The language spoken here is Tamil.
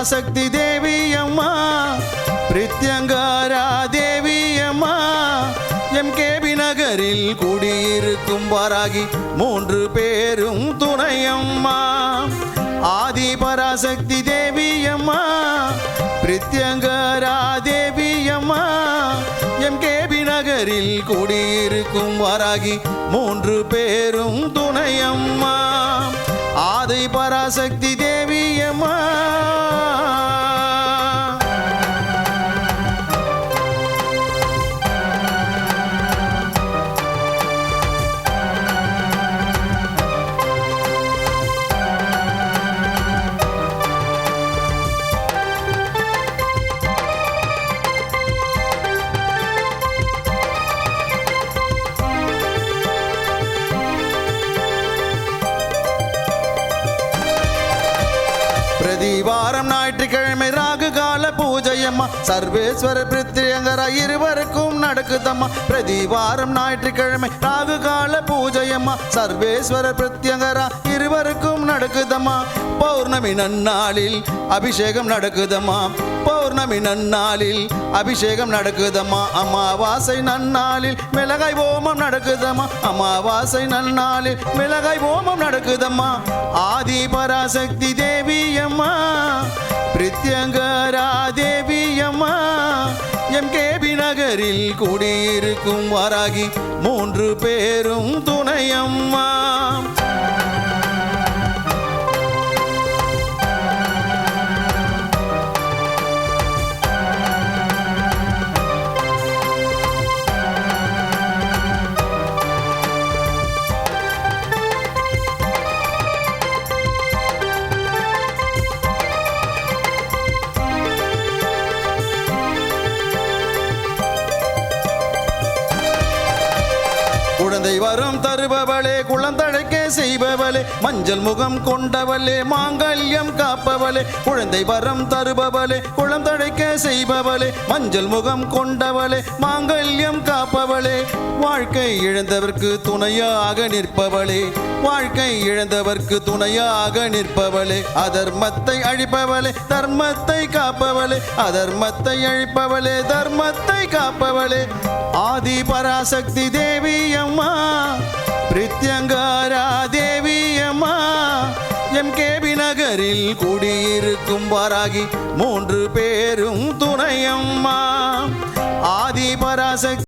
பராசக்தி தேவி அம்மா, பிரித்யங்காரா தேவி அம்மா, எம்கேபி நகரில் குடியிருக்கும் வாராகி 3 பேரும் துணையம்மா. ஆதி பராசக்தி தேவி அம்மா, பிரித்யங்காரா தேவி அம்மா, எம்கேபி நகரில் குடியிருக்கும் வாராகி 3 பேரும் துணையம்மா. ஆதி பராசக்தி தேவி அம்மா. பிரதிவாரம் ஞாயிற்றுக்கிழமை ராகு கால பூஜையம்மா, சர்வேஸ்வர பிரித்யங்கரா இருவருக்கும் நடக்குதம்மா. பிரதிவாரம் ஞாயிற்றுக்கிழமை ராகு கால பூஜையம்மா, சர்வேஸ்வர பிரித்யங்கரா இருவருக்கும் நடக்குதம்மா. பௌர்ணமி நன்னாளில் அபிஷேகம் நடக்குதம்மா, பௌர்ணமி நன்னாளில் அபிஷேகம் நடக்குதம்மா. அமாவாசை நன்னாளில் மிளகாய் ஓமம் நடக்குதம்மா, அமாவாசை நன்னாளில் மிளகாய் ஓமம் நடக்குதம்மா. ஆதி பராசக்தி தேவி அம்மா, பிரித்யங்கரா தேவி அம்மா, எம்கேபி நகரில் குடியிருக்கும் வாராகி 3 பேரும் துணையம்மா. குழந்தை வரம் தருபவளே, குழந்தழைக்க செய்பவளே, மஞ்சள் முகம் கொண்டவளே, மாங்கல்யம் காப்பவளே. குழந்தை வரம் தருபவளே, குழந்தழைக்க செய்பவளே, மஞ்சள் முகம் கொண்டவளே, மாங்கல்யம் காப்பவளே. வாழ்க்கை இழந்தவர்க்கு துணையாக நிற்பவளே, வாழ்க்கை இழந்தவர்க்கு துணையாக நிற்பவளே. அதர்மத்தை அழிப்பவளே, தர்மத்தை காப்பவளே, அதர்மத்தை அழிப்பவளே, தர்மத்தை காப்பவளே. ஆதி பராசக்தி தேவி அம்மா, பிரித்யங்காரா தேவி அம்மா, எம்கேபி நகரில் குடியிருக்கும் வாராகி 3 பேரும் துணையம்மா. ஆதி பராசக்தி